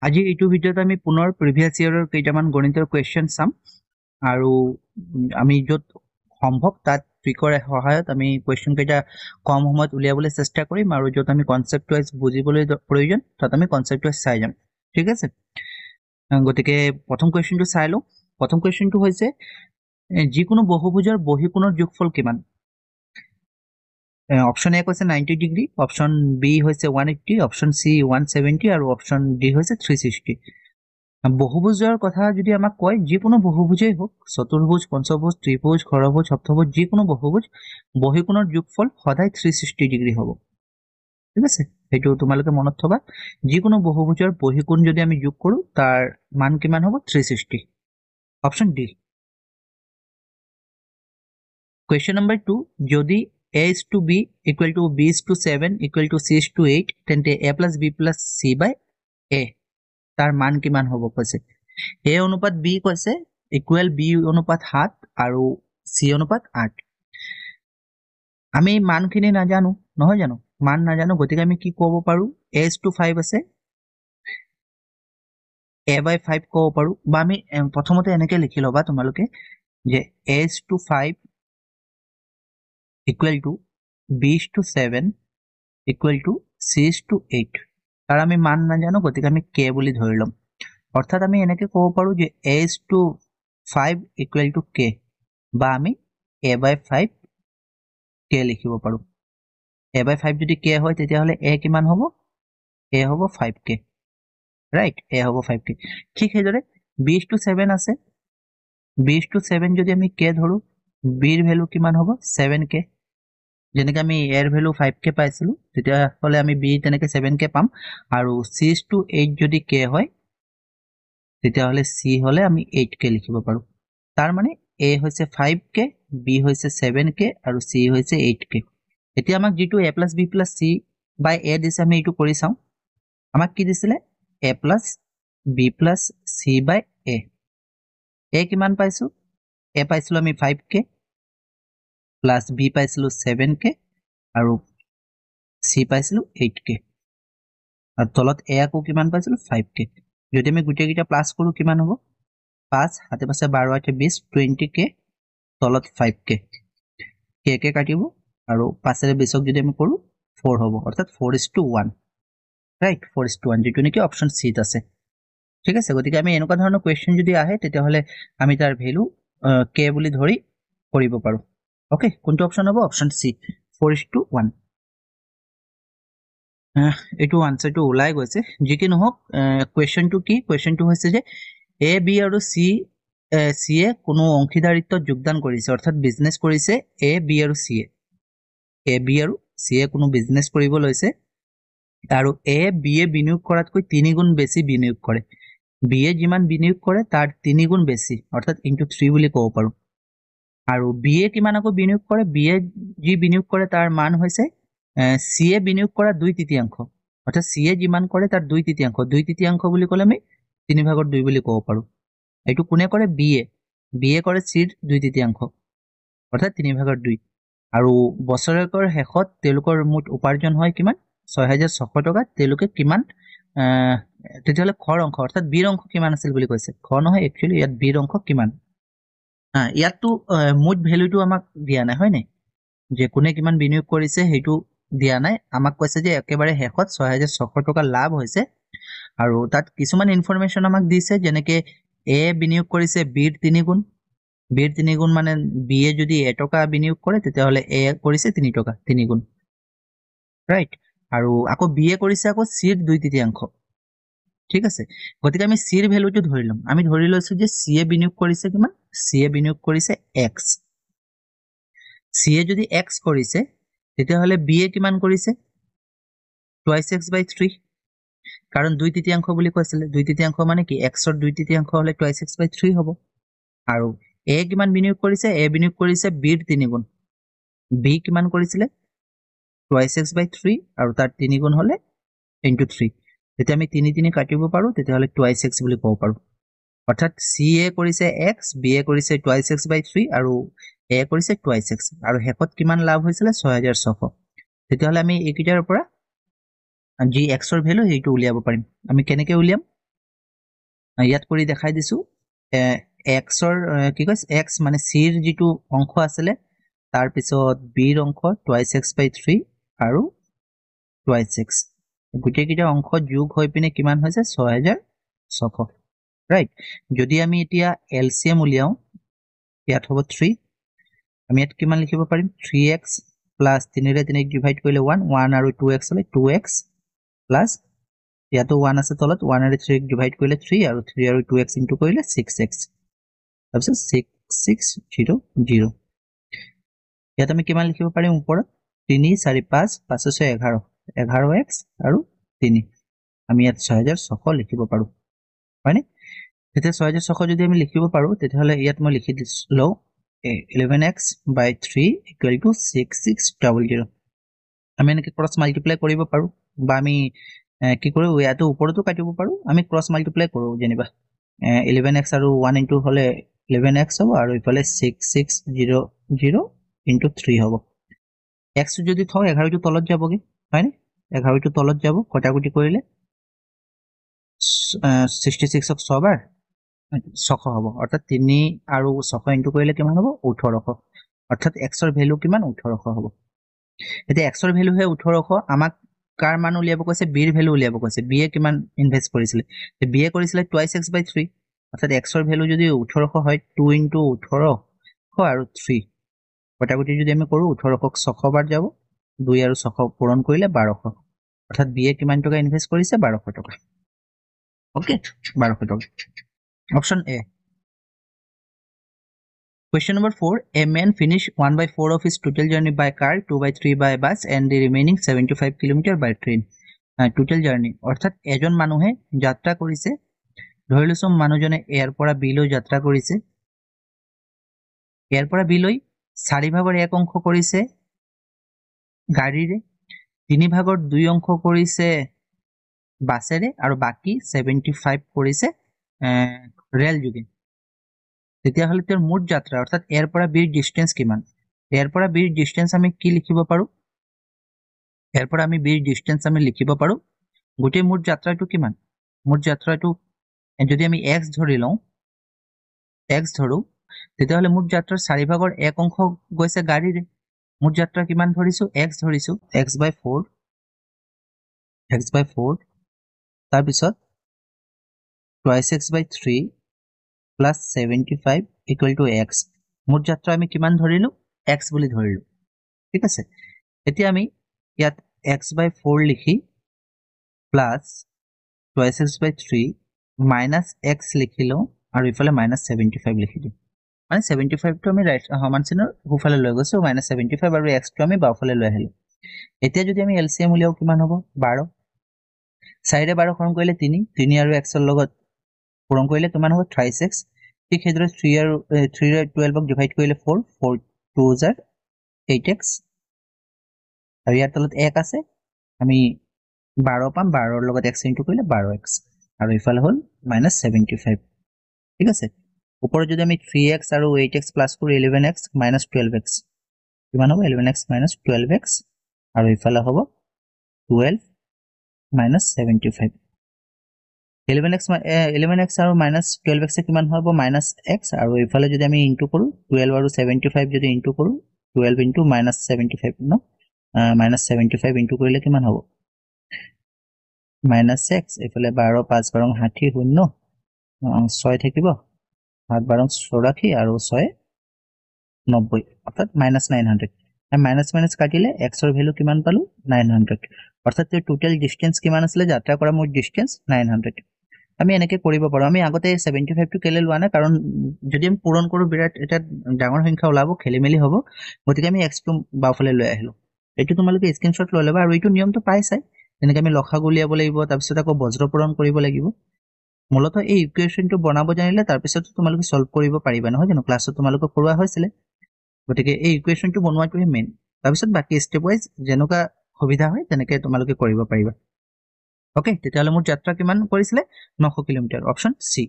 আজি এইটো ভিডিঅ'ত আমি পুনৰ প্ৰিভিয়াছ ইয়াৰৰ কেইটামান গণিতৰ কুৱেশ্যন চাম আৰু আমি য'ত সম্ভৱ তাত ট্ৰিকৰ সহায়ত আমি কুৱেশ্যন কেইটা কম সময়ত উলিয়াবলৈ চেষ্টা কৰিম আৰু য'ত আমি কনচেপ্ট ৱাইজ বুজিবলৈ প্ৰয়োজন তাত আমি কনচেপ্ট ৱাইজ চাই যাম ঠিক আছে গতিকে প্ৰথম কুৱেশ্যনটো চাই লওঁ প্ৰথম কুৱেশ্যনটো হৈছে যিকোনো বহুভুজৰ বহিকোণৰ যোগফল কিমান অপশন এ কৈছে 90 ডিগ্ৰী অপশন বি হৈছে 180 অপশন সি 170 আৰু অপশন ডি হৈছে 360 বহুভুজৰ কথা যদি আমাক কয় যিকোনো বহুভুজেই হোক চতুৰ্ভুজ পঞ্চভুজ ত্ৰিভুজ খৰভুজ সপ্তভুজ যিকোনো বহুভুজ বহিকোণৰ যোগফল সদায় 360 ডিগ্ৰী হ'ব ঠিক আছে এইটো তোমালোকে মনত থবা যিকোনো বহুভুজৰ বহিকোণ যদি আমি যোগ কৰো তাৰ মান কিমান হ'ব 360 অপশন ডি Question number 2 যদি a is to b equal to b is to 7 equal to c is to 8 তেন্তে a plus b plus c by a তাৰ মান কিমান হ'ব কৈছে a অনুপাত b কৈছে ইকুৱেল b অনুপাত 7 আৰু c অনুপাত 8 আমি মানখিনি নাজানো নহয় জানো মান নাজানো গতিকে আমি কি ক'ব পাৰো a is to 5 আছে a by 5 ক'ব পাৰো বা আমি প্ৰথমতে এনেকৈ লিখি লবা তোমালোকে যে a is to 5 equal to b is to 7 equal to c is to 8 তাৰ আমি মান নাজানো গতিকে আমি k বুলি ধৰি লম অৰ্থাৎ আমি এনেকৈ ক'ব পাৰো যে a is to 5 equal to k বা আমি a by 5 k লিখিব পাৰো a by 5 যদি k হয় তেতিয়াহ'লে a কিমান হ'ব a হ'ব 5k ৰাইট a হ'ব 5k ঠিক সেইদৰে b is to 7 আছে b is to 7 যদি আমি k ধৰো b ৰ ভ্যালু কিমান হ'ব 7k যেনেকৈ আমি a ৰ ভ্যালু 5k পাইছিলো তেতিয়াহ'লে আমি b তেনেকৈ 7k পাম আৰু c is to 8 যদি k হয় তেতিয়াহ'লে c হ'লে আমি 8k লিখিব পাৰো তাৰ মানে a হৈছে 5k b হৈছে 7k আৰু c হৈছে 8k এতিয়া আমাক যেটো a plus b plus c by a দিছে আমি এটো কৰি চাও আমাক কি দিছিলে a plus b plus c by a কিমান পাইছো a পাইছিলো আমি 5k plus b পাইছিলো 7k আৰু c পাইছিলো 8k আৰু তলত a আকৌ কিমান পাইছিলো 5k যদি আমি গুটেই কিটা প্লাস কৰো কিমান হ'ব 5 হাতে পাছে 12 8 20 20k তলত 5k k k কাটিব আৰু 5 ৰে 20ক যদি আমি কৰো 4 হ'ব অৰ্থাৎ 4:1 ৰাইট 4:1 যেটো নেকি অপশন সি ত আছে ঠিক আছে গতিকে আমি এনেকুৱা ধৰণৰ কোৱেশ্চন যদি আহে তেতিয়াহলে আমি তাৰ ভ্যালু k বুলি ধৰি কৰিব পাৰো ওকে কোনটো অপশন হ'ব অপশন সি 4:1 এটো আনসাৰটো ওলাই গৈছে যি কি নহওক কোৱেশ্চনটো কি কোৱেশ্চনটো হৈছে যে a b আৰু c c এ কোনো অংশীদাৰিত্বত যোগদান কৰিছে অৰ্থাৎ বিজনেস কৰিছে a b আৰু c a b আৰু c এ কোনো বিজনেস কৰিব লৈছে আৰু a b এ বিনিয়োগ কৰাতকৈ 3 গুণ বেছি বিনিয়োগ কৰে b এ যিমান বিনিয়োগ কৰে তাৰ 3 গুণ বেছি অৰ্থাৎ ইনটু 3 বুলি ক'ব পাৰো আৰু b এ কিমান আকৌ বিনিয়োগ কৰে b এ যি বিনিয়োগ কৰে তাৰ মান হৈছে c এ বিনিয়োগ কৰা 2/3 অৰ্থাৎ c এ যিমান কৰে তাৰ 2/3 বুলি ক'লে আমি 3/2 বুলি ক'ব পাৰো এইটো কোনে কৰে b এ কৰে c ৰ 2/3 অৰ্থাৎ 3/2 আৰু বছৰেকৰ শেষত তেওঁলোকৰ মুঠ উপাৰ্জন হয় কিমান 6600 টকা তেওঁলোকে কিমান তেতিয়ালে খৰ অংশ অৰ্থাৎ বীৰ অংশ কিমান আছিল বুলি কৈছে খ নহয় একচুয়ালি ইয়াত বীৰ অংশ কিমান ইয়াতটো মুঠ ভ্যালুটো আমাক দিয়া নাই হয় নাই যে কোনে কিমান বিনিয়োগ কৰিছে হেতু দিয়া নাই আমাক কৈছে যে একেবাৰে শেষত 6600 টকা লাভ হৈছে আৰু তাত কিছুমান ইনফৰমেশন আমাক দিছে যেনেকৈ a বিনিয়োগ কৰিছে বীৰ 3 গুণ বীৰ 3 গুণ মানে b এ যদি 1 টকা বিনিয়োগ কৰে তেতিয়াহলে a কৰিছে 3 টকা 3 গুণ ৰাইট আৰু আকৌ b এ কৰিছে আকৌ c ৰ 2/3 ঠিক আছে গতিকে আমি c ৰ ভ্যালুটো ধৰি লম আমি ধৰি লৈছো যে c এ বিনিয়োগ কৰিছে কিমান c এ বিনিয়োগ কৰিছে x c এ যদি x কৰিছে তেতিয়াহলে b এ কিমান কৰিছে 2x/3 কাৰণ 2/3 বুলি কৈছিলে 2/3 মানে কি x ৰ 2/3 হলে 2x/3 হ'ব আৰু a কিমান বিনিয়োগ কৰিছে a বিনিয়োগ কৰিছে b ৰ 3 গুণ b কিমান কৰিছিলে 2x/3 আৰু তাৰ 3 গুণ হলে into 3 তেতিয়া আমি 3 কাটিব পাৰো তেতিয়াহলে 2x বুলি ক'ব পাৰো অৰ্থাৎ c এ কৰিছে x b এ কৰিছে 2x/3 আৰু a কৰিছে 2x আৰু হেকত কিমান লাভ হৈছিল 6600 তেতিয়াহলে আমি এইকিটাৰ পৰা যি x ৰ ভ্যালু হেইটো উলিয়াব পাৰিম আমি কেনেকৈ উলিয়াম ইয়াত কৰি দেখাই দিছো এক্সৰ কি কৈছে এক্স মানে চিৰ যিটো অংশ আছিলে তাৰ পিছত বিৰ অংশ টুৱাইছ এক্স বাই 3 আৰু টুৱাইছ এক্স গোটেইকেইটা অংশ যোগ হৈ পিনে কিমান হৈছে 6600 ৰাইট যদি আমি এতিয়া এলচিএম উলিয়াও ইয়াত হ'ব 3 আমি ইয়াত কিমান লিখিব পাৰিম 3x প্লাস 3 ৰে 3 ডিভাইড কৰিলে 1 1 আৰু 2x হলে 2x প্লাস ইয়াতো 1 আছে তলত 1 আৰু 3 ডিভাইড কৰিলে 3 আৰু 3 আৰু 2x ইনটু কৰিলে 6x তাৰপিছত 6600 ইয়াত আমি কিমান লিখিব পাৰিম ওপৰত 3 4 5 5 6 11 11x আৰু 3 আমি ইয়াত 6600 লিখিব পাৰো হয়নে তেতিয়া 6600 যদি আমি লিখিব পাৰো তেতিয়াহলে ইয়াত মই লিখি দিলো 11x by 3 equal to 6600 আমি এনেকে ক্ৰস মাল্টিপ্লাই কৰিব পাৰো বা আমি কি কৰো ইয়াতো ওপৰতো কাটিব পাৰো আমি ক্ৰস মাল্টিপ্লাই কৰো যেনিবা 11x আৰু 1 ইনটু হলে 11x হ'ব আৰু ইফালে 6600 ইনটু 3 হ'ব x যদি থও 11 টো তলত যাবগে হয়নে 11 টো তলত যাব কটাকুটি কৰিলে 66 ক 6 বাৰ 600 হ'ব অৰ্থাৎ 3 আৰু 600 ইনটু কৰিলে কিমান হ'ব 1800 অৰ্থাৎ x ৰ ভ্যালু কিমান 1800 হ'ব এতিয়া x ৰ ভ্যালু হে 1800 আমাক কাৰ মান উলিয়াব কৈছে b ৰ ভ্যালু উলিয়াব কৈছে b এ কিমান ইনভেস্ট কৰিছিল তে b এ কৰিছিল 2x by 3 অৰ্থাৎ x ৰ ভ্যালু যদি 1800 হয় 2 ইনটু 1800 আৰু 3 কটাকুটি যদি আমি কৰো 1800 ক 600 বাৰ যাব 2 আৰু 600 পূৰণ কৰিলে 1200 অৰ্থাৎ b এ কিমান টকা ইনভেস্ট কৰিছে 1200 টকা ওকে 1200 টকা Option A. Question number 4. A man finished 1/4 of his total journey by car, 2/3 by bus, and the remaining 75 km by train. Total journey. অর্থাৎ এজন মানুহে যাত্ৰা কৰিছে ধৰি লৈছো মানুহজনে এয়াৰ পৰা বি লৈ যাত্ৰা কৰিছে এয়াৰ পৰা বি লৈ 4 ভাগৰ এক অংশ কৰিছে গাড়ীৰে 3 ভাগৰ 2 অংশ কৰিছে বাছেৰে আৰু বাকি 75 কৰিছে ৰেল যোগে তেতিয়া হলে তেওঁৰ মুঠ যাত্ৰা অৰ্থাৎ এয়াৰ পৰা বিৰ ডিসটেন্স কিমান এয়াৰ পৰা বিৰ ডিসটেন্স আমি কি লিখিব পাৰো এয়াৰ পৰা আমি বিৰ ডিসটেন্স আমি লিখিব পাৰো গোটেই মুঠ যাত্ৰাটো কিমান মুঠ যাত্ৰাটো যদি আমি x ধৰি লওঁ x ধৰো তেতিয়া হলে মুঠ যাত্ৰাৰ 4 ভাগৰ এক অংশ গৈছে গাড়ীৰে মুঠ যাত্ৰা কিমান ধৰিছো x ধৰিছো x by 4 তাৰ পিছত twice x by 3 plus 75 equal to x মুঠ যাত্ৰা আমি কিমান ধৰিলো x বুলি ধৰিলো ঠিক আছে এতিয়া আমি ইয়াত x by 4 লিখি plus twice x by 3 minus x লিখিলো আৰু ইফালে minus 75 লিখি দিম মানে 75 টো আমি ৰাইট সমান চিনৰ হুফালে লৈ গৈছো minus 75 আৰু x টো আমি বাওফালে লৈ আহিলো এতিয়া যদি আমি এলসিএম উলিয়াও কিমান হ'ব 12 4 ৰে 12 হৰণ কৰিলে 3 3 আৰু x ৰ লগত পূৰণ কৰিলে কিমান হ'ব 3x ঠিক হেদৰে 3 আৰু 3 ৰে 12 ক ডিভাইড কৰিলে 4 4 2 জাৰ 8x আৰু ইয়াৰ তলত 1 আছে আমি 12 পাম 12 ৰ লগত x ইনটু কৰিলে 12x আৰু ইফালে হ'ল -75 ঠিক আছে ওপৰত যদি আমি 3x আৰু 8x প্লাস কৰি 11x -12x কিমান হ'ব 11x -12x আৰু ইফালে হ'ব 12 -75 11x আৰু -12x কিমান হ'ব -x আৰু ইফালে যদি আমি ইনটু কৰো 12 আৰু 75 যদি ইনটু কৰো 12 ইনটু -75 ন -75 ইনটু কৰিলে কিমান হ'ব -x ইফালে 12 5 12 60 শূন্য 6 থাকিব 7 12 84 আৰু 6 90 অৰ্থাৎ -900 মাইনাস মাইনাস কাটিলে x ৰ ভ্যালু কিমান পালো 900 অৰ্থাৎ টোটাল ডিসটেন্স কিমান আছিল যাত্ৰা কৰা মোৰ ডিসটেন্স 900 আমি এনেকে কৰিব পাৰো আমি আগতে 75 টো কেলে লোৱা না কাৰণ যদি আমি পূৰণ কৰো বিৰাট এটা ডাঙৰ সংখ্যা ওলাব খেলিমেলি হ'ব গতিকে আমি x টো বাওফালে লৈ আহিলো এটো তোমালোকে স্ক্ৰিনশ্বট লৈ লবা আৰু এইটো নিয়মটো পাইছাই এনেকে আমি লখাগু উলিয়াব লাগিব তাৰ পিছত আকৌ বজ্ৰ পূৰণ কৰিব লাগিব মূলত এই ইকুৱেচনটো বনাব জানিলে তাৰ পিছত তোমালোকে সলভ কৰিব পাৰিবা নহয় জানো ক্লাছত তোমালোকে কৰোৱা হৈছিল গতিকে এই ইকুৱেচনটো বনোৱাটোহে মেইন তাৰ পিছত বাকি স্টেপ ওয়াইজ যেনেকা সুবিধা হয় তেনেকে তোমালোকে কৰিব পাৰিবা ওকে তেতিয়ালে মোৰ যাত্ৰা কিমান কৰিছিলে 900 kilometre option C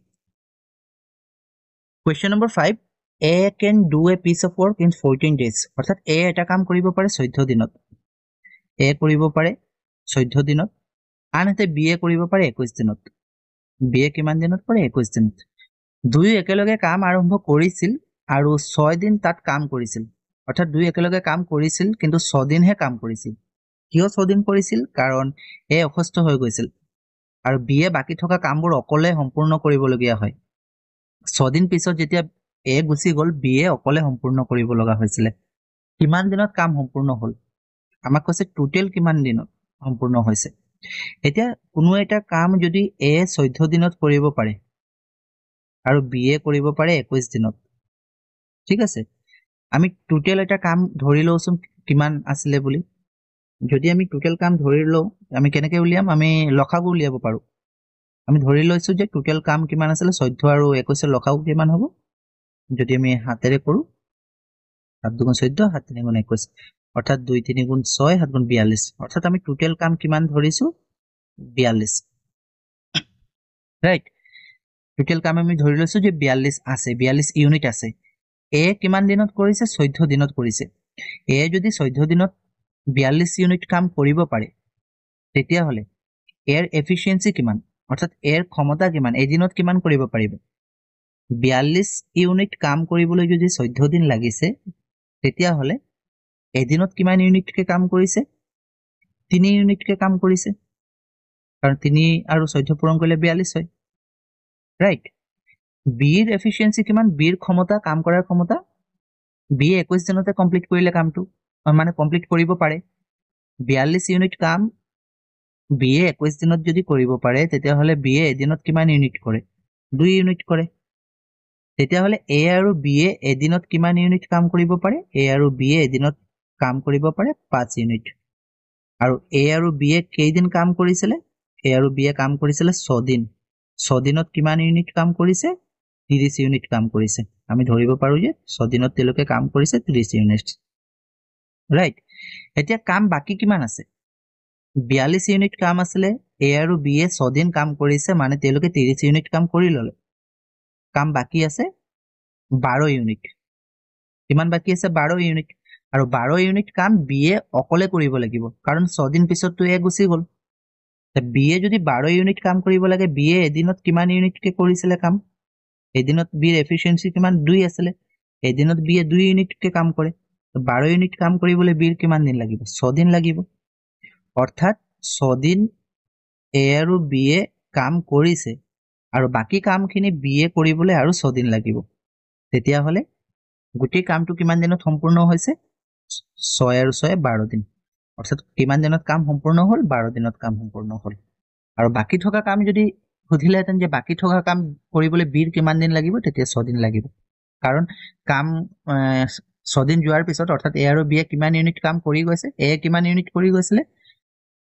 Question number 5 A can do a piece of work in 14 days অৰ্থাৎ A এটা কাম কৰিব পাৰে 14 দিনত A কৰিব পাৰে 14 দিনত আনহাতে B কৰিব পাৰে 21 দিনত বিয়ে কিমান দিনত কৰে 21 দিনত দুই একেলগে কাম আৰম্ভ কৰিছিল আৰু 6 দিন তাত কাম কৰিছিল অৰ্থাৎ দুই একেলগে কাম কৰিছিল কিন্তু 6 দিনহে কাম কৰিছিল কিয় 6 দিন কৰিছিল কাৰণ এ অসুস্থ হৈ গৈছিল আৰু বিয়ে বাকি থকা কামবোৰ অকলে সম্পূৰ্ণ কৰিবলগীয়া হয় 6 দিন পিছত যেতিয়া এ গুচি গ'ল বিয়ে অকলে সম্পূৰ্ণ কৰিব লগা হৈছিলে কিমান দিনত কাম সম্পূৰ্ণ হ'ল আমাক কৈছে টোটেল কিমান দিনত সম্পূৰ্ণ হৈছে এতিয়া কোনো এটা কাম যদি এ 14 দিনত কৰিব পাৰে আৰু বিয়ে কৰিব পাৰে 21 দিনত ঠিক আছে আমি টোটেল এটা কাম ধৰি লওঁচোন কিমান আছিলে বুলি যদি আমি টোটেল কাম ধৰি লওঁ আমি কেনেকৈ উলিয়াম আমি লসাগু উলিয়াব পাৰোঁ আমি ধৰি লৈছো যে টোটেল কাম কিমান আছিলে 14 আৰু 21 লসাগু কিমান হ'ব যদি আমি হাতেৰে কৰোঁ 7 দুগুণ 14 7 3 গুণ 21 অৰ্থাৎ 2 3 গুণ 6 7 গুণ 42 অৰ্থাৎ আমি টোটেল কাম কিমান ধৰিছো 42 ৰাইট টোটেল কাম আমি ধৰি লৈছো যে 42 আছে 42 ইউনিট আছে এ কিমান দিনত কৰিছে 14 দিনত কৰিছে এ যদি 14 দিনত 42 ইউনিট কাম কৰিব পাৰে তেতিয়াহ'লে এৰ এফিচিয়েন্সি কিমান অৰ্থাৎ এৰ ক্ষমতা কিমান এদিনত কিমান কৰিব পাৰিব 42 ইউনিট কাম কৰিবলৈ যদি 14 দিন লাগিছে তেতিয়াহ'লে এদিনত কিমান ইউনিটকে কাম কৰিছে 3 ইউনিটকে কাম কৰিছে কাৰণ 3 আৰু 14 পূৰণ কৰিলে 42 হয় ৰাইট বিৰ এফিচিয়েন্সি কিমান বিৰ ক্ষমতা কাম কৰাৰ ক্ষমতা বিয়ে 21 দিনতে কমপ্লিট কৰিলে কামটো মানে কমপ্লিট কৰিব পাৰে 42 ইউনিট কাম বিয়ে 21 দিনত যদি কৰিব পাৰে তেতিয়াহ'লে বিয়ে এদিনত কিমান ইউনিট কৰে 2 ইউনিট কৰে তেতিয়াহ'লে এ আৰু বিয়ে এদিনত কিমান ইউনিট কাম কৰিব পাৰে এ আৰু বিয়ে এদিনত কাম কৰিব পাৰে 5 ইউনিট আৰু এ আৰু বিয়ে কেইদিন কাম কৰিছিলে এ আৰু বিয়ে কাম কৰিছিলে 6 দিন 6 দিনত কিমান ইউনিট কাম কৰিছে 30 ইউনিট কাম কৰিছে আমি ধৰিব পাৰো যে 6 দিনত তেওঁলোকে কাম কৰিছে 30 ইউনিট ৰাইট এতিয়া কাম বাকি কিমান আছে 42 ইউনিট কাম আছিলে এ আৰু বিয়ে 6 দিন কাম কৰিছে মানে তেওঁলোকে 30 ইউনিট কাম কৰি ল'লে কাম বাকি আছে 12 ইউনিট কিমান বাকি আছে 12 ইউনিট আৰু 12 ইউনিট কাম বিয়ে অকলে কৰিব লাগিব কাৰণ 6 দিন পিছততো এ গুচি গ'ল বিয়ে যদি 12 ইউনিট কাম কৰিব লাগে বিয়ে এদিনত কিমান ইউনিটকে কৰিছিলে কাম এদিনত বিৰ এফিচিয়েন্সি কিমান 2 আছিলে এদিনত বিয়ে 2 ইউনিটকে কাম কৰে 12 ইউনিট কাম কৰিবলৈ বিৰ কিমান দিন লাগিব 6 দিন লাগিব অৰ্থাৎ 6 দিন এ আৰু বিয়ে কাম কৰিছে আৰু বাকি কামখিনি বিয়ে কৰিবলৈ আৰু 6 দিন লাগিব তেতিয়াহ'লে গোটেই কামটো কিমান দিনত সম্পূৰ্ণ হৈছে 6 আৰু 6 12 দিন অৰ্থাৎ কিমান দিনত কাম সম্পূৰ্ণ হ'ল 12 দিনত কাম সম্পূৰ্ণ হ'ল আৰু বাকি থকা কাম যদি সুধিলেহেঁতেন যে বাকি থকা কাম কৰিবলৈ বিৰ কিমান দিন লাগিব তেতিয়া 6 দিন লাগিব কাৰণ কাম 6 দিন যোৱাৰ পিছত অৰ্থাৎ এ আৰু বিয়ে কিমান ইউনিট কাম কৰি গৈছে এ কিমান ইউনিট কৰি গৈছিলে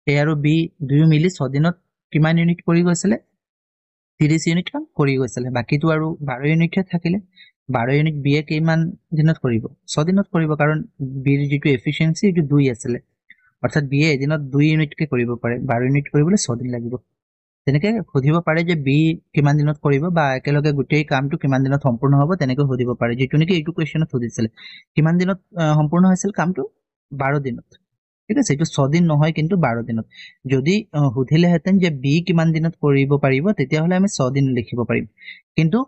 এ আৰু বি দুয়ো মিলি 6 দিনত কিমান ইউনিট কৰি গৈছিলে 30 ইউনিট কাম কৰি গৈছিলে বাকিটো আৰু 12 ইউনিটহে থাকিলে 12 ইউনিট বিয়ে কিমান দিনত কৰিব 6 দিনত কৰিব কাৰণ বিৰ যিটো এফিচিয়েন্সি এইটো 2 আছিলে অৰ্থাৎ বিয়ে এদিনত 2 ইউনিটকে কৰিব পাৰে 12 ইউনিট কৰিবলৈ 6 দিন লাগিব তেনেকৈ সুধিব পাৰে যে বি কিমান দিনত কৰিব বা একেলগে গোটেই কামটো কিমান দিনত সম্পূৰ্ণ হ'ব তেনেকৈ সুধিব পাৰে যিটো নেকি এইটো কুৱেশ্যনত সুধিছিলে কিমান দিনত সম্পূৰ্ণ হৈছিল কামটো 12 দিনত ঠিক আছে এইটো 6 দিন নহয় কিন্তু 12 দিনত যদি সুধিলেহেঁতেন যে বি কিমান দিনত কৰিব পাৰিব তেতিয়াহ'লে আমি 6 দিন লিখিব পাৰিম কিন্তু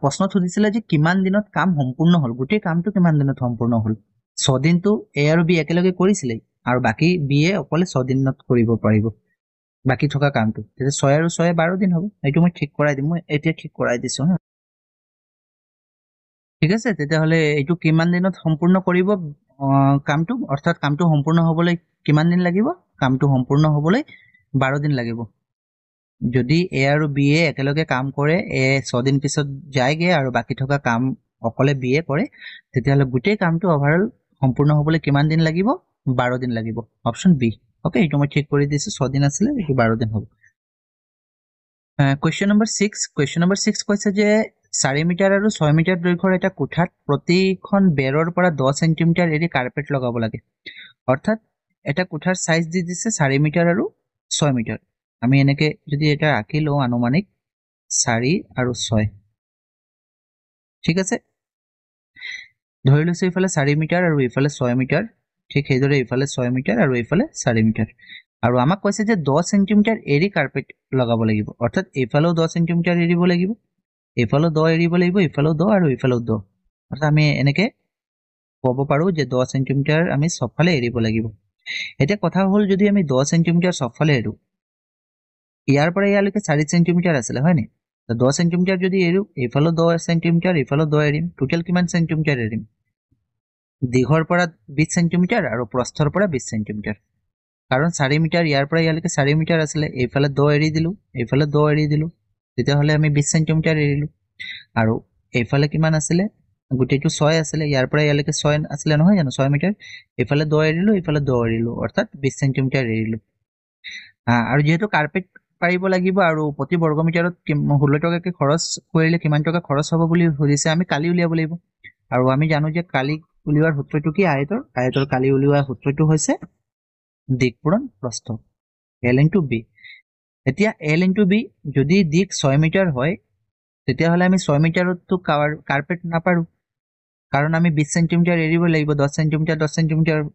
প্ৰশ্নত সুধিছিলে যে কিমান দিনত কাম সম্পূৰ্ণ হ'ল গোটেই কামটো কিমান দিনত সম্পূৰ্ণ হ'ল 6 দিনটো এ আৰু বি একেলগে কৰিছিলে আৰু বাকি বিয়ে অকলে 6 দিনত কৰিব পাৰিব বাকি থকা কামটো তেতিয়া 6 আৰু 6 12 দিন হ'ব এইটো মই ঠিক কৰাই দিম মই এতিয়া ঠিক কৰাই দিছো হা ঠিক আছে তেতিয়াহ'লে এইটো কিমান দিনত সম্পূৰ্ণ কৰিব কামটো অৰ্থাৎ কামটো সম্পূৰ্ণ হ'বলৈ কিমান দিন লাগিব কামটো সম্পূৰ্ণ হ'বলৈ 12 দিন লাগিব যদি এ আৰু বি এ একেলগে কাম কৰে এ 6 দিন পিছত যায়গে আৰু বাকি থকা কাম অকলে বি এ কৰে তেতিয়াহ'লে গোটেই কামটো ওভাৰঅল সম্পূৰ্ণ হ'বলৈ কিমান দিন লাগিব 12 দিন লাগিব অপশ্যন বি ওকে এইটো মই ঠিক কৰি দিছো 6 দিন আছিলে এইটো 12 দিন হ'ব কুৱেশ্যন নম্বৰ 6 কৈছে যে 4 মিটাৰ আৰু 6 মিটাৰ দৈৰ্ঘ্যৰ এটা কোঠাত প্ৰতিখন বেৰৰ পৰা 10 সেন্টিমিটাৰ এৰি কাৰ্পেট লগাব লাগে অৰ্থাৎ এটা কোঠাৰ সাইজ দি দিছে 4 মিটাৰ আৰু 6 মিটাৰ আমি এনেকে যদি এটা আঁকি লওঁ আনুমানিক 4 আৰু 6 ঠিক আছে ধৰি লৈছো ইফালে 4 মিটাৰ আৰু ইফালে 6 মিটাৰ ঠিক সেইদৰে ইফালে 6 মিটাৰ আৰু ইফালে 4 মিটাৰ আৰু আমাক কৈছে যে 10 সেন্টিমিটাৰ এৰি কাৰ্পেট লগাব লাগিব অৰ্থাৎ এইফালেও 10 সেন্টিমিটাৰ এৰিব লাগিব এইফালেও 10 এৰিব লাগিব এইফালেও 10 আৰু এইফালেও 10 অৰ্থাৎ আমি এনেকে ক'ব পাৰো যে 10 সেন্টিমিটাৰ আমি সবফালে এৰিব লাগিব এতিয়া কথা হ'ল যদি আমি 10 সেন্টিমিটাৰ সবফালে এৰো ইয়াৰ পৰা ইয়ালৈকে 4 সেন্টিমিটাৰ আছিল হয় নে 10 সেন্টিমিটাৰ যদি এৰো এইফালেও 10 সেন্টিমিটাৰ এইফালেও 10 এৰিম টোটাল কিমান সেন্টিমিটাৰ এৰিম দীঘৰ পৰা 20 সেন্টিমিটাৰ আৰু প্ৰস্থৰ পৰা 20 সেন্টিমিটাৰ কাৰণ 4 মিটাৰ ইয়াৰ পৰা ইয়ালৈকে 4 মিটাৰ আছিল এইফালে 10 এৰি দিলো এইফালে 10 এৰি দিলো তেতিয়া হলে আমি 20 সেন্টিমিটাৰ এৰিলো আৰু এইফালে কিমান আছিল গুটেটো 6 আছিল ইয়াৰ পৰা ইয়ালৈকে 6 আছিল নহয় জানো 6 মিটাৰ এইফালে 10 এৰিলো এইফালে 10 এৰিলো অৰ্থাৎ 20 সেন্টিমিটাৰ এৰিলো আৰু যেহেতু কাৰ্পেট পাৰিব লাগিব আৰু প্ৰতি বৰ্গ মিটাৰত 16 টকাকৈ খৰচ কৰিলে কিমান টকা খৰচ হ'ব বুলি সুধিছে আমি কালি উলিয়াব লাগিব আৰু আমি জানো যে কালি উলিওৱাৰ সূত্ৰটো কি আয়তৰ কালি উলিওৱাৰ সূত্ৰটো হৈছে দিক পূৰণ প্ৰস্থ L into B এতিয়া L into B যদি দিক 6 মিটাৰ হয় তেতিয়া হলে আমি 6 মিটাৰতো কাৰ্পেট নাপাৰো কাৰণ আমি 20 সেন্টিমিটাৰ এৰিব লাগিব 10 সেন্টিমিটাৰ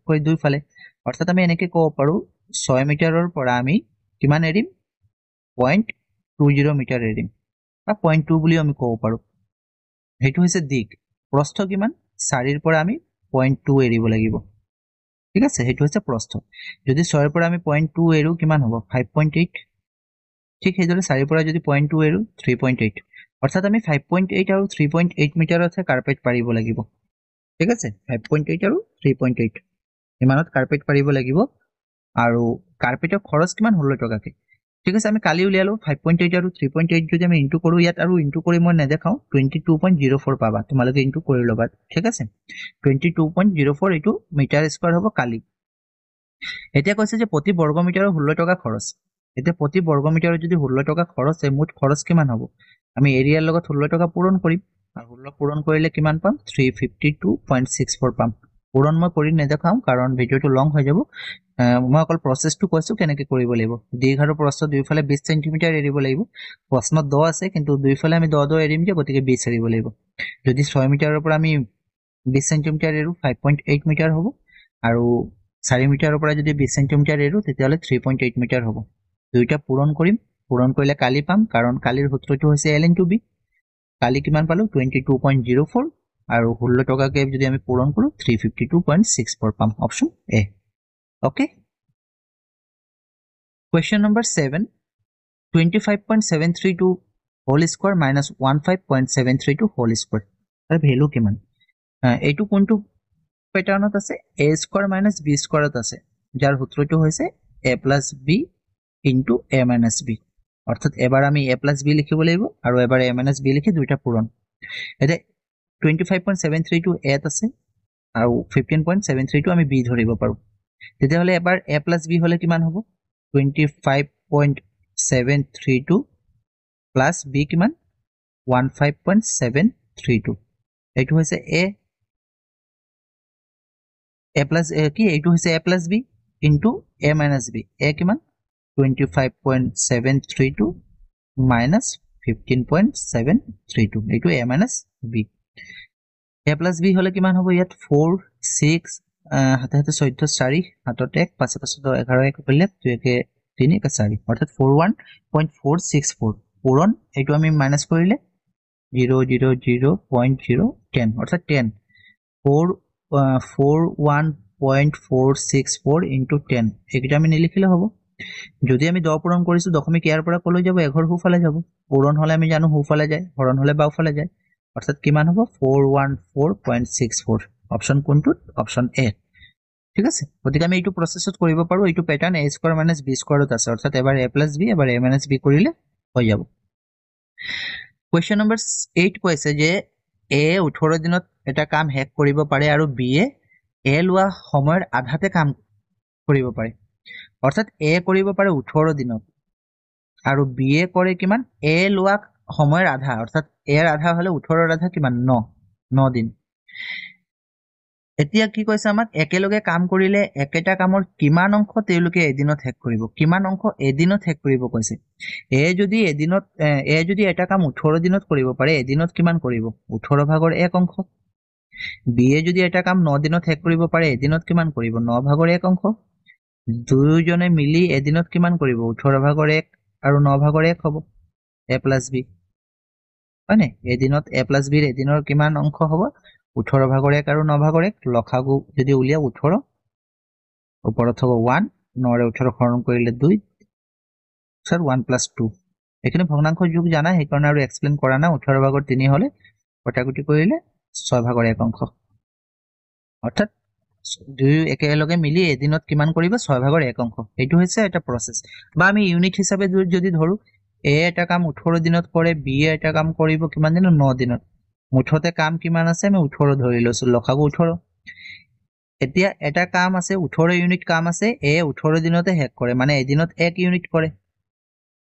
কৰি দুইফালে অৰ্থাৎ আমি এনেকৈ ক'ব পাৰো 6 মিটাৰৰ পৰা আমি কিমান এৰিম 0.20 মিটাৰ এৰিম বা 0.2 বুলি আমি ক'ব পাৰো সেইটো হৈছে দিক প্ৰস্থ কিমান 4 ৰ পৰা আমি 0.2 এৰিব লাগিব ঠিক আছে সেইটো হৈছে প্ৰস্থ যদি 6 ৰ পৰা আমি 0.2 এৰো কিমান হ'ব 5.8 ঠিক সেইদৰে 4 ৰ পৰা যদি 0.2 এৰো 3.8 অৰ্থাৎ আমি 5.8 আৰু 3.8 মিটাৰতহে কাৰ্পেট পাৰিব লাগিব ঠিক আছে 5.8 আৰু 3.8 ইমানত কাৰ্পেট পাৰিব লাগিব আৰু কাৰ্পেটৰ খৰচ কিমান 16 টকাকে ঠিক আছে আমি কালি উলিয়ালো 5.8 আৰু 3.8 যদি আমি ইনটু কৰো ইয়াত আৰু ইনটু কৰি মই নেদেখাও 22.04 পাবা তোমালোকে ইনটু কৰি ল'বা ঠিক আছে 22.04 এইটো মিটাৰ স্কয়াৰ হ'ব কালি এতিয়া কৈছে যে প্ৰতি বৰ্গ মিটাৰৰ 16 টকা খৰচ এতিয়া প্ৰতি বৰ্গ মিটাৰত যদি 16 টকা খৰচ হয় মুঠ খৰচ কিমান হ'ব আমি এৰিয়াৰ লগত 16 টকা পূৰণ কৰিম আৰু 16 পূৰণ কৰিলে কিমান পাম 352.64 পাম পূৰণ মই কৰি নেদেখাও কাৰণ ভিডিওটো লং হৈ যাব মই অকল প্ৰসেসটো কৈছো কেনেকৈ কৰিব লাগিব দীৰ্ঘ আৰু প্ৰস্থ দুইফালে 20 সেন্টিমিটাৰ এৰিব লাগিব প্ৰশ্নত 10 আছে কিন্তু দুইফালে আমি 10 এৰিম যে গতিকে 20 এৰিব লাগিব যদি 6 মিটাৰৰ পৰা আমি 20 সেন্টিমিটাৰ এৰো 5.8 মিটাৰ হ'ব আৰু 4 মিটাৰৰ পৰা যদি 20 সেন্টিমিটাৰ এৰো তেতিয়াহলে 3.8 মিটাৰ হ'ব দুইটা পূৰণ কৰিম পূৰণ কৰিলে কালি পাম কাৰণ কালিৰ সূত্ৰটো হৈছে L into B কালি কিমান পালো 22.04 আৰু 16 টকাকে যদি আমি পূৰণ কৰো 352.64 পাম option A okay question number 7 25.732 whole square minus 15.732 whole square তাৰ ভ্যালু কিমান এইটো কোনটো প্যাটাৰ্ণত আছে a square minus b squareত আছে যাৰ সূত্ৰটো হৈছে a plus b into a minus b অৰ্থাৎ এবাৰ আমি a plus b লিখিব লাগিব আৰু এবাৰ a minus b লিখি দুইটা পূৰণ এটা 25.732 a আছে আৰু 15.732 আমি b ধৰিব পাৰো তেতিয়া হলে এবাৰ a plus b হলে কিমান হ'ব 25.732 plus b কিমান 15.732 এইটো হৈছে a plus a কি এইটো হৈছে a plus b into a minus b a কিমান 25.732 minus 15.732 এইটো a minus b a plus b হলে কিমান হ'ব ইয়াত 4 6 হাতে হাতে 14 4 হাতত 1 পাঁচে পাঁচে 11 1 কৰিলে 2 1 3 1 4 অৰ্থাৎ 41.464 পূৰণ এইটো আমি মাইনাস কৰিলে 0.010 অৰ্থাৎ 10 41.464 into 10 এইটা আমি নিলিখিলে হ'ব যদি আমি 10 পূৰণ কৰিছো দশমিক ইয়াৰ পৰা কলৈ যাব এঘৰ হুফালে যাব পূৰণ হলে আমি জানো হুফালে যায় হৰণ হলে বাওফালে যায় অৰ্থাৎ কিমান হ'ব 414.64 অপচন কোনটো অপচন এ ঠিক আছে গতিকে আমি এইটো প্ৰসেসত কৰিব পাৰো এইটো pattern a square minus b স্কয়াৰত আছে অৰ্থাৎ এবাৰ a plus b এবাৰ a minus b কৰিলে হৈ যাব question number 8 কৈছে যে a 18 দিনত এটা কাম হেক কৰিব পাৰে আৰু b এ লোৱা সময়ৰ আধাতে কাম কৰিব পাৰে অৰ্থাৎ a কৰিব পাৰে 18 দিনত আৰু b কৰে কিমান a লোৱা সময়ৰ আধা অৰ্থাৎ a ৰ আধা হলে 18 ৰ আধা কিমান 9 দিন এতিয়া কি কৈছে আমাক একেলগে কাম কৰিলে একেটা কামৰ কিমান অংশ তেওঁলোকে এদিনত হেক কৰিব কিমান অংশ এদিনত হেক কৰিব কৈছে এ যদি এটা কাম 18 দিনত কৰিব পাৰে এদিনত কিমান কৰিব 18 ভাগৰ 1 অংশ বি যদি এটা কাম 9 দিনত হেক কৰিব পাৰে এদিনত কিমান কৰিব 9 ভাগৰ 1 অংশ দুয়োজনে মিলি এদিনত কিমান কৰিব 18/1 আৰু 9/1 হ'ব a + b হয়নে এদিনত a + b এদিনৰ কিমান অংশ হ'ব 18/1 আৰু 9/1 লসাগু যদি উলিয়া 18 ওপৰত হ'ব 1 9 ৰে 18 হৰণ কৰিলে 2 স্যাৰ 1 + 2 এখানে ভগ্নাংশ যোগ জানা সেই কাৰণে আৰু এক্সপ্লেইন কৰা না 18/3 হলে কটাকুটি কৰিলে 6/1 অংশ অৰ্থাৎ দুই একেলগে মিলি এদিনত কিমান কৰিব 6/1 অংশ এইটো হৈছে এটা প্ৰসেস বা আমি ইউনিট হিচাপে যদি ধৰো এ এটা কাম 18 দিনত কৰে বি এটা কাম কৰিব কিমান দিন 9 দিনত মুঠতে কাম কিমান আছে আমি 18 ধৰি লৈছো লসাগু 18 এতিয়া এটা কাম আছে 18 ইউনিট কাম আছে এ 18 দিনতে শেষ কৰে মানে এদিনত 1 ইউনিট কৰে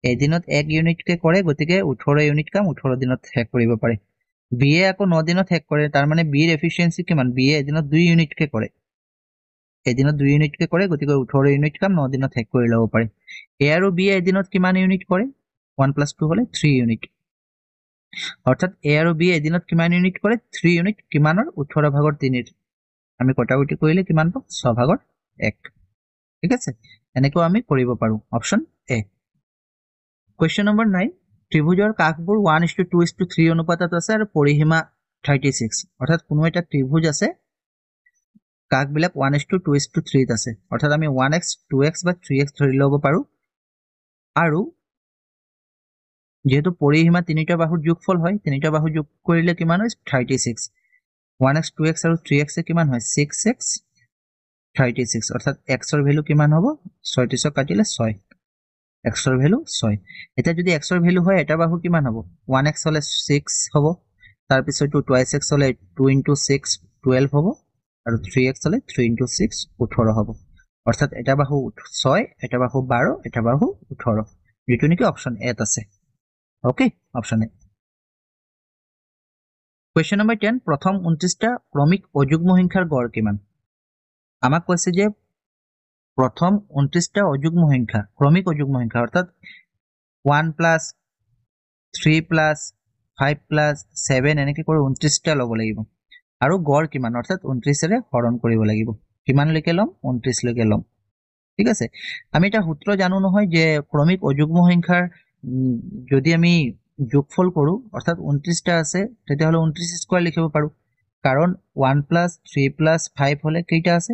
এদিনত 1 ইউনিট কে কৰে গতিকে 18 ইউনিট কাম 18 দিনত শেষ কৰিব পাৰে বি এ আকৌ 9 দিনত শেষ কৰে তাৰ মানে বি এৰ এফিসিয়েন্সি কিমান বি এ এদিনত 2 ইউনিট কে কৰে এদিনত 2 ইউনিট কে কৰে গতিকে 18 ইউনিট কাম 9 দিনত শেষ কৰি লব পাৰে এ আৰু বি এদিনত কিমান ইউনিট কৰে 1 + 2 হলে 3 ইউনিট অৰ্থাৎ এ আৰু বি এদিনত কিমান ইউনিট কৰে 3 ইউনিট কিমানৰ 18/3 আমি কটাকুটি কৰিলে কিমান পাম 6/1 ঠিক আছে এনেকৈ আমি কৰিব পাৰো অপচন এ Question number 9 ত্ৰিভুজৰ কাষবোৰ 1:2:3 অনুপাতত আছে আৰু পৰিসীমা 36 অৰ্থাৎ কোনো এটা ত্ৰিভুজ আছে কাষবিলাক 1:2:3 ত আছে অৰ্থাৎ আমি 1x 2x বা 3x ধৰি লব পাৰো আৰু যেহেতু পৰিসীমা তিনিটা বাহুৰ যোগফল হয় তিনিটা বাহু যোগ কৰিলে কিমান হয় 36 1x 2x আৰু 3x এ কিমান হয় 6x 36 অৰ্থাৎ x ৰ ভ্যালু কিমান হ'ব 36 কাটিলে 6 x ৰ ভ্যালু 6 এটা যদি x ৰ ভ্যালু হয় এটা বাহু কিমান হ'ব 1x হলে 6 হ'ব তাৰ পিছত 2x হলে 2 * 6 12 হ'ব আৰু 3x হলে 3 * 6 18 হ'ব অৰ্থাৎ এটা বাহু 6 এটা বাহু 12 এটা বাহু 18 যেটো নেকি অপচন এ আছে ওকে অপচন এ Question number 10 প্ৰথম 29টা ক্ৰমিক অযুগ্ম সংখ্যাৰ গড় কিমান আমাক কৈছে যে প্ৰথম 29টা অযুগ্ম সংখ্যা ক্ৰমিক অযুগ্ম সংখ্যা অৰ্থাৎ 1 + 3 + 5 + 7 এনেকৈ কৰি 29টা লব লাগিব আৰু গড় কিমান অৰ্থাৎ 29 ৰে হৰণ কৰিব লাগিব কিমান লৈকে লম 29 লৈকে লম ঠিক আছে আমি এটা সূত্র জানো নহয় যে ক্রমিক অযুগ্ম সংখ্যাৰ যদি আমি যোগফল কৰো অৰ্থাৎ 29টা আছে তেতিয়াহলে 29 স্কয়াৰ লিখিব পাৰো কাৰণ 1 + 3 + 5 হলে কেইটা আছে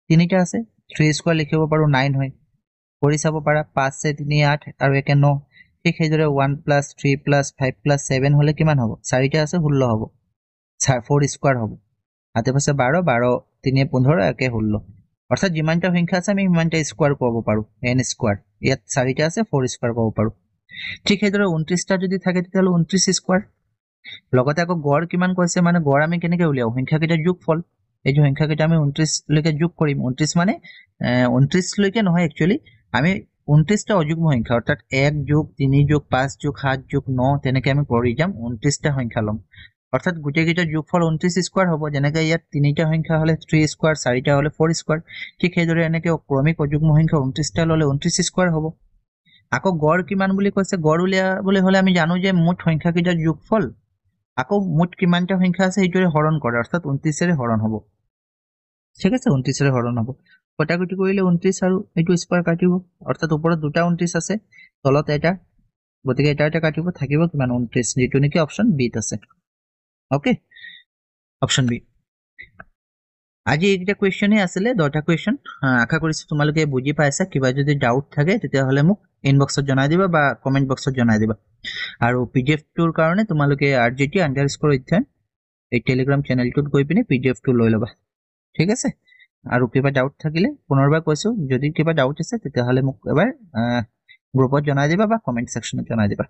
তিনিটা আছে 3 স্কয়ার লিখিব পাৰো 9 হয় কৰি চাব পাৰা 5 * 3 = 8 আৰু 1 = 9 ঠিক সেইদৰে 1 + 3 + 5 + 7 হলে কিমান হ'ব 4টা আছে 16 হ'ব 4 স্কয়ার হ'ব হাতে পাশে 12 12 3 = 15 1 = 16 অর্থাৎ যিমানটা সংখ্যা আছে আমি সিমানটা স্কয়ার পাব পাৰো n স্কয়াৰ ইয়াত 4টা আছে 4 স্কয়াৰ পাব পাৰো ঠিক সেইদৰে 29টা যদি থাকে তেতিয়াহলে 29 স্কয়ার লগতে আকৌ গড় কিমান কৈছে মানে গড় আমি কেনেকৈ উলিয়াও সংখ্যা কেইটা যোগফল এই যে সংখ্যা কেইটা আমি 29 লৈকে যোগ কৰিম 29 মানে 29 লৈকে নহয় একচুয়ালি আমি 29টা অযুগ্ম সংখ্যা অৰ্থাৎ 1 + 3 + 5 + 7 + 9 তেনেকৈ আমি কৰি যাম 29টা সংখ্যা লম অর্থাৎ গুটে গিটা যোগফল 29 স্কয়ার হ'ব যেনেকৈ ইয়াত তিনিটা সংখ্যা হলে 3 স্কয়ার 4টা হলে 4 স্কয়ার ঠিক সেইদৰে এনেকৈ ক্ৰমিক অযুগ্ম সংখ্যা 29টা ললে 29 স্কয়ার হ'ব আকৌ গড় কিমান বুলি কৈছে গড় উলিয়াবলৈ হলে আমি জানো যে মুঠ সংখ্যা কেইটা যোগফল আকৌ মুঠ কিমানটা সংখ্যা আছে এইটোৰে হৰণ কৰে অৰ্থাৎ 29 ৰে হৰণ হ'ব ঠিক আছে 29 ৰে হৰণ হ'ব কটাকুটি কৰিলে 29 আৰু এইটো স্কয়াৰ কাটিব অৰ্থাৎ ওপৰত দুটা 29 আছে তলত এটা গতিকে এটা কাটিব থাকিব কিমান 29 যেটো নেকি অপচন বি ত আছে ওকে অপশন বি আজি এইটা কোৱেশ্চনে আছিল 10টা কোৱেশ্চন আশা কৰিছো তোমালোকে বুজি পাইছা কিবা যদি ডাউট থাকে তেতিয়া হলে মোক ইনবক্সত জনাই দিবা বা কমেন্ট বক্সত জনাই দিবা আৰু পিডিএফ টোৰ কাৰণে তোমালোকে rgt_অধ্যয়ন এই টেলিগ্ৰাম চেনেলটোত গৈ পিনে পিডিএফ টো লৈ লবা ঠিক আছে আৰু কিবা ডাউট থাকিলে পুনৰবাৰ কৈছো যদি কিবা ডাউট আছে তেতিয়া হলে মোক এবাৰ গ্ৰুপত জনাই দিবা বা কমেন্ট সেকশনত জনাই দিবা